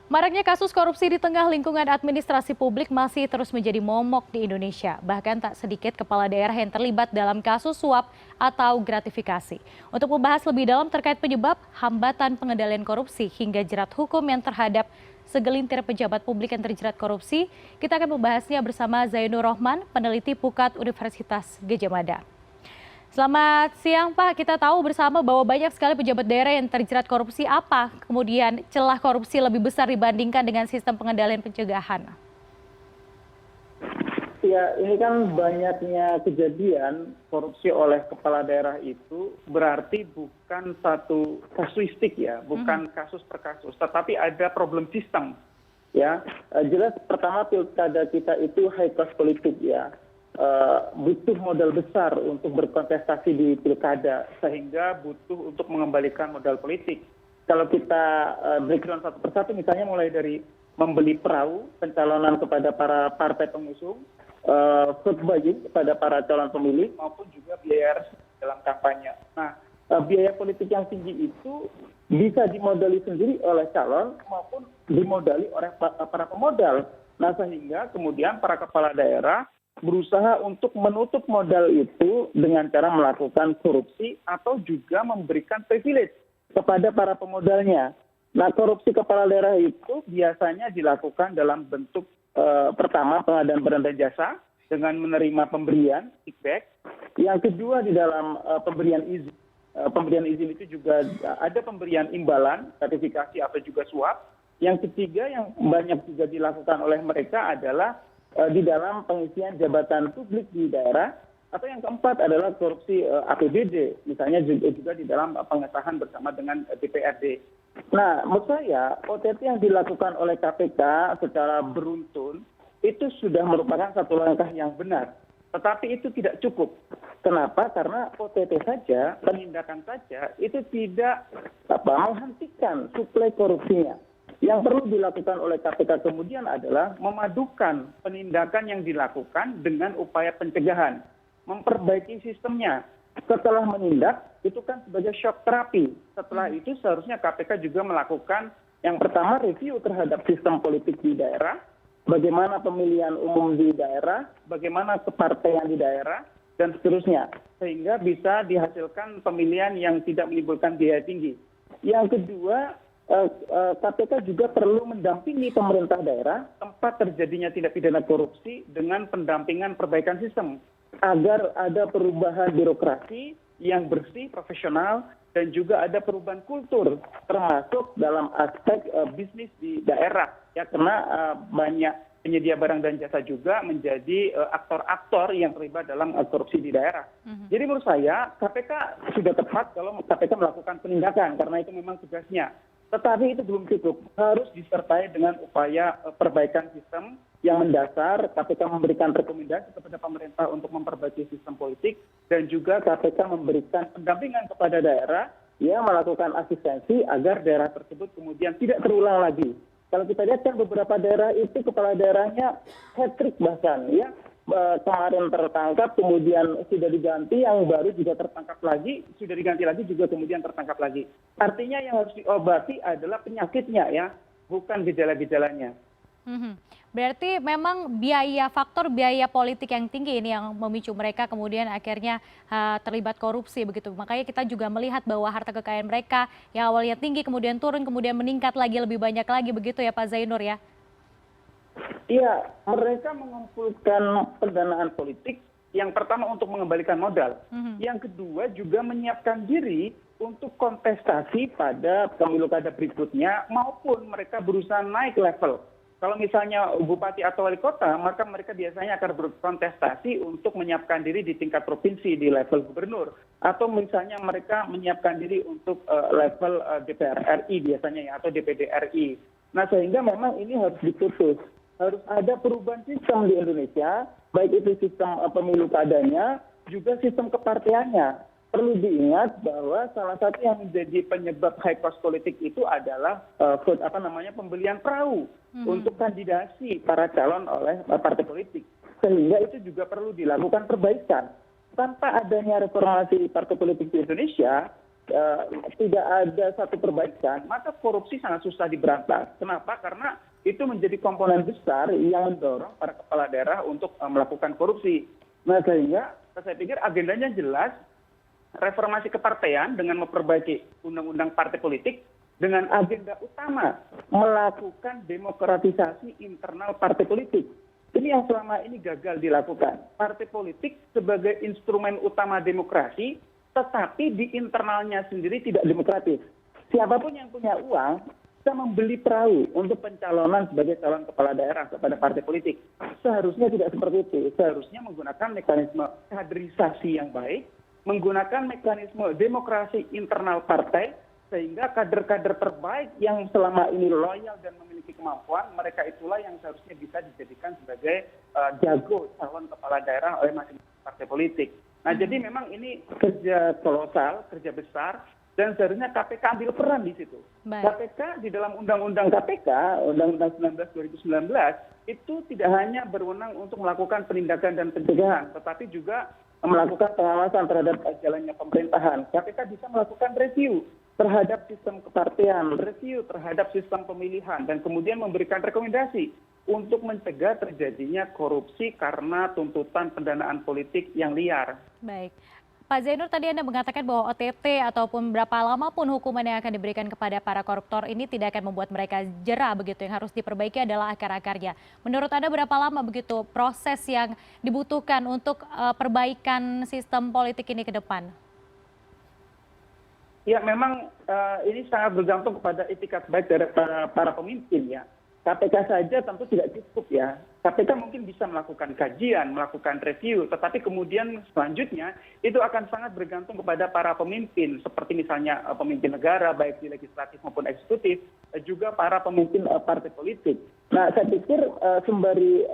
Maraknya kasus korupsi di tengah lingkungan administrasi publik masih terus menjadi momok di Indonesia. Bahkan tak sedikit kepala daerah yang terlibat dalam kasus suap atau gratifikasi. Untuk membahas lebih dalam terkait penyebab, hambatan pengendalian korupsi hingga jerat hukum yang terhadap segelintir pejabat publik yang terjerat korupsi, kita akan membahasnya bersama Zainur Rohman, peneliti Pukat Universitas Gadjah Mada. Selamat siang Pak, kita tahu bersama bahwa banyak sekali pejabat daerah yang terjerat korupsi. Apa kemudian celah korupsi lebih besar dibandingkan dengan sistem pengendalian pencegahan? Ya, ini kan banyaknya kejadian korupsi oleh kepala daerah itu berarti bukan satu kasuistik ya, bukan kasus per kasus, tetapi ada problem sistem. Ya, jelas pertama pilkada kita itu high cost politik ya. Butuh modal besar untuk berkontestasi di pilkada sehingga butuh untuk mengembalikan modal politik. Kalau kita breakdown satu persatu misalnya mulai dari membeli perahu pencalonan kepada para partai pengusung, vote buying kepada para calon pemilih maupun juga biaya dalam kampanye. Nah, biaya politik yang tinggi itu bisa dimodali sendiri oleh calon maupun dimodali oleh para pemodal. Nah, sehingga kemudian para kepala daerah berusaha untuk menutup modal itu dengan cara melakukan korupsi atau juga memberikan privilege kepada para pemodalnya. Nah, korupsi kepala daerah itu biasanya dilakukan dalam bentuk pertama pengadaan barang dan jasa dengan menerima pemberian kickback. Yang kedua di dalam pemberian izin. Pemberian izin itu juga ada pemberian imbalan, gratifikasi atau juga suap. Yang ketiga yang banyak juga dilakukan oleh mereka adalah di dalam pengisian jabatan publik di daerah, atau yang keempat adalah korupsi APBD, misalnya juga di dalam pengesahan bersama dengan DPRD. Nah, menurut saya OTT yang dilakukan oleh KPK secara beruntun itu sudah merupakan satu langkah yang benar, tetapi itu tidak cukup. Kenapa? Karena OTT saja, penindakan saja itu tidak menghentikan suplai korupsinya. Yang perlu dilakukan oleh KPK kemudian adalah memadukan penindakan yang dilakukan dengan upaya pencegahan, memperbaiki sistemnya. Setelah menindak, itu kan sebagai shock terapi. Setelah itu seharusnya KPK juga melakukan yang pertama review terhadap sistem politik di daerah, bagaimana pemilihan umum di daerah, bagaimana kepartaian di daerah, dan seterusnya. Sehingga bisa dihasilkan pemilihan yang tidak menimbulkan biaya tinggi. Yang kedua, KPK juga perlu mendampingi pemerintah daerah tempat terjadinya tindak pidana korupsi dengan pendampingan perbaikan sistem agar ada perubahan birokrasi yang bersih, profesional, dan juga ada perubahan kultur termasuk dalam aspek bisnis di daerah ya, karena banyak penyedia barang dan jasa juga menjadi aktor-aktor yang terlibat dalam korupsi di daerah. Jadi menurut saya KPK sudah tepat kalau KPK melakukan penindakan karena itu memang tugasnya. Tetapi itu belum cukup, harus disertai dengan upaya perbaikan sistem yang mendasar. KPK memberikan rekomendasi kepada pemerintah untuk memperbaiki sistem politik dan juga KPK memberikan pendampingan kepada daerah yang melakukan asistensi agar daerah tersebut kemudian tidak terulang lagi. Kalau kita lihat kan beberapa daerah itu kepala daerahnya hat-trick bahkan ya. Kemarin tertangkap, kemudian sudah diganti, yang baru juga tertangkap lagi, sudah diganti lagi juga kemudian tertangkap lagi. Artinya yang harus diobati adalah penyakitnya ya, bukan gejala-gejalanya. Berarti memang faktor biaya politik yang tinggi ini yang memicu mereka kemudian akhirnya terlibat korupsi begitu. Makanya kita juga melihat bahwa harta kekayaan mereka yang awalnya tinggi kemudian turun kemudian meningkat lagi lebih banyak lagi begitu ya Pak Zainur ya? Iya, mereka mengumpulkan pendanaan politik yang pertama untuk mengembalikan modal. Yang kedua juga menyiapkan diri untuk kontestasi pada pemilu kada berikutnya maupun mereka berusaha naik level. Kalau misalnya bupati atau wali kota, maka mereka biasanya akan berkontestasi untuk menyiapkan diri di tingkat provinsi di level gubernur. Atau misalnya mereka menyiapkan diri untuk level DPR RI biasanya ya, atau DPD RI. Nah, sehingga memang ini harus diputus. Harus ada perubahan sistem di Indonesia, baik itu sistem pemilu kadanya, juga sistem kepartiannya. Perlu diingat bahwa salah satu yang menjadi penyebab high cost politik itu adalah pembelian perahu untuk kandidasi para calon oleh partai politik. Sehingga itu juga perlu dilakukan perbaikan. Tanpa adanya reformasi partai politik di Indonesia, tidak ada satu perbaikan, maka korupsi sangat susah diberantas. Kenapa? Karena itu menjadi komponen besar yang mendorong para kepala daerah untuk melakukan korupsi. Nah, sehingga saya pikir agendanya jelas, reformasi kepartean dengan memperbaiki undang-undang partai politik dengan agenda utama melakukan demokratisasi internal partai politik. Ini yang selama ini gagal dilakukan. Partai politik sebagai instrumen utama demokrasi, tetapi di internalnya sendiri tidak demokratis. Siapapun yang punya uang bisa membeli perahu untuk pencalonan sebagai calon kepala daerah kepada partai politik. Seharusnya tidak seperti itu. Seharusnya menggunakan mekanisme kaderisasi yang baik, menggunakan mekanisme demokrasi internal partai, sehingga kader-kader terbaik yang selama ini loyal dan memiliki kemampuan, mereka itulah yang seharusnya bisa dijadikan sebagai jago calon kepala daerah oleh masing-masing partai politik. Nah, jadi memang ini kerja kolosal, kerja besar, dan seharusnya KPK ambil peran di situ. Baik. KPK di dalam Undang-Undang KPK, Undang-Undang 19 2019, itu tidak hanya berwenang untuk melakukan penindakan dan pencegahan, tetapi juga melakukan pengawasan terhadap jalannya pemerintahan. KPK bisa melakukan review terhadap sistem kepartean, review terhadap sistem pemilihan, dan kemudian memberikan rekomendasi untuk mencegah terjadinya korupsi karena tuntutan pendanaan politik yang liar. Baik. Pak Zainur, tadi Anda mengatakan bahwa OTT ataupun berapa lama pun hukuman yang akan diberikan kepada para koruptor ini tidak akan membuat mereka jera begitu. Yang harus diperbaiki adalah akar-akarnya. Menurut Anda berapa lama begitu proses yang dibutuhkan untuk perbaikan sistem politik ini ke depan? Ya, memang ini sangat bergantung kepada itikat baik dari para pemimpin ya. KPK saja tentu tidak cukup ya. KPK mungkin bisa melakukan kajian, melakukan review, tetapi kemudian selanjutnya itu akan sangat bergantung kepada para pemimpin, seperti misalnya pemimpin negara, baik di legislatif maupun eksekutif, juga para pemimpin partai politik. Nah, saya pikir sembari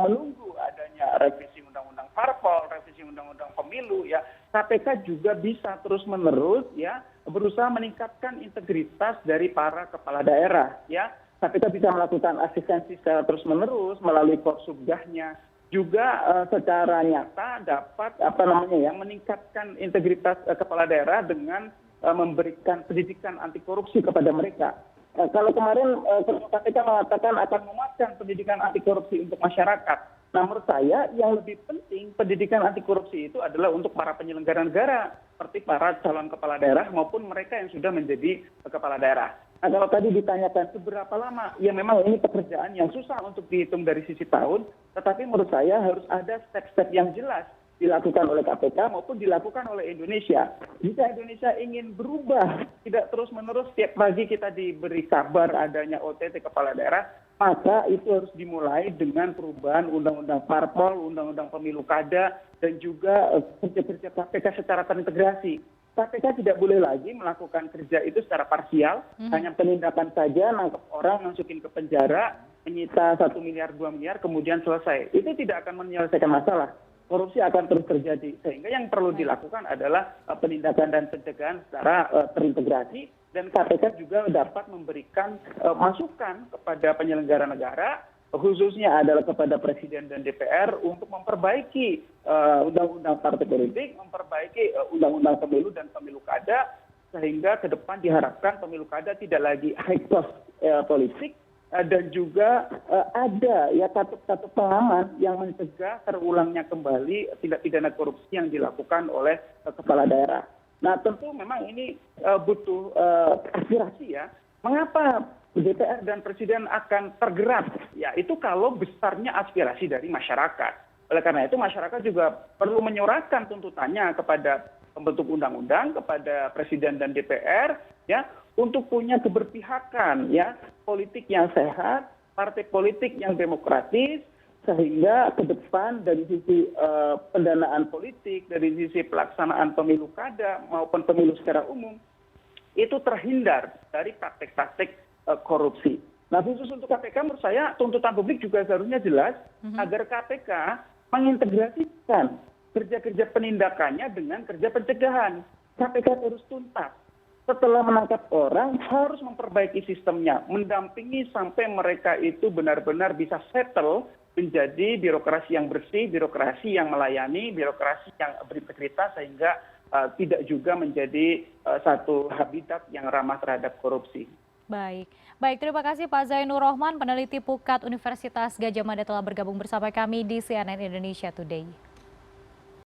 menunggu adanya revisi undang-undang parpol, revisi undang-undang pemilu ya, KPK juga bisa terus-menerus ya berusaha meningkatkan integritas dari para kepala daerah ya. KPK bisa melakukan asistensi secara terus-menerus melalui Korsubgahnya, juga secara nyata dapat meningkatkan integritas kepala daerah dengan memberikan pendidikan anti korupsi kepada mereka. Kalau kemarin KPK mengatakan akan memuatkan pendidikan anti korupsi untuk masyarakat. Nah, menurut saya yang lebih penting pendidikan anti korupsi itu adalah untuk para penyelenggara negara, seperti para calon kepala daerah maupun mereka yang sudah menjadi kepala daerah. Nah, kalau tadi ditanyakan seberapa lama, ya memang ini pekerjaan yang susah untuk dihitung dari sisi tahun, tetapi menurut saya harus ada step-step yang jelas dilakukan oleh KPK maupun dilakukan oleh Indonesia. Jika Indonesia ingin berubah, tidak terus-menerus setiap pagi kita diberi kabar adanya OTT kepala daerah, maka itu harus dimulai dengan perubahan undang-undang parpol, undang-undang pemilu kada, dan juga kerja-kerja KPK secara terintegrasi. KPK tidak boleh lagi melakukan kerja itu secara parsial, hanya penindakan saja, nangkep orang, masukin ke penjara, menyita 1 miliar, 2 miliar, kemudian selesai. Itu tidak akan menyelesaikan masalah. Korupsi akan terus terjadi. Sehingga yang perlu dilakukan adalah penindakan dan pencegahan secara terintegrasi, dan KPK juga dapat memberikan masukan kepada penyelenggara negara, khususnya adalah kepada Presiden dan DPR untuk memperbaiki undang-undang partai politik, memperbaiki undang-undang pemilu dan pemilu kada, sehingga ke depan diharapkan pemilu kada tidak lagi high cost politik, dan juga ada ya katup-katup pengaman yang mencegah terulangnya kembali tindak pidana korupsi yang dilakukan oleh kepala daerah. Nah, tentu memang ini butuh aspirasi ya. Mengapa DPR dan Presiden akan tergerak? Ya, itu kalau besarnya aspirasi dari masyarakat. Oleh karena itu, masyarakat juga perlu menyuarakan tuntutannya kepada pembentuk undang-undang, kepada Presiden dan DPR, ya, untuk punya keberpihakan, ya, politik yang sehat, partai politik yang demokratis, sehingga ke depan dari sisi pendanaan politik, dari sisi pelaksanaan pemilu kada maupun pemilu secara umum, itu terhindar dari praktek-praktek korupsi. Nah, khusus untuk KPK menurut saya tuntutan publik juga seharusnya jelas agar KPK mengintegrasikan kerja-kerja penindakannya dengan kerja pencegahan. KPK harus tuntas. Setelah menangkap orang harus memperbaiki sistemnya, mendampingi sampai mereka itu benar-benar bisa settle menjadi birokrasi yang bersih, birokrasi yang melayani, birokrasi yang berintegritas, sehingga tidak juga menjadi satu habitat yang ramah terhadap korupsi. Baik, baik terima kasih Pak Zainur Rohman, peneliti Pukat Universitas Gadjah Mada telah bergabung bersama kami di CNN Indonesia Today.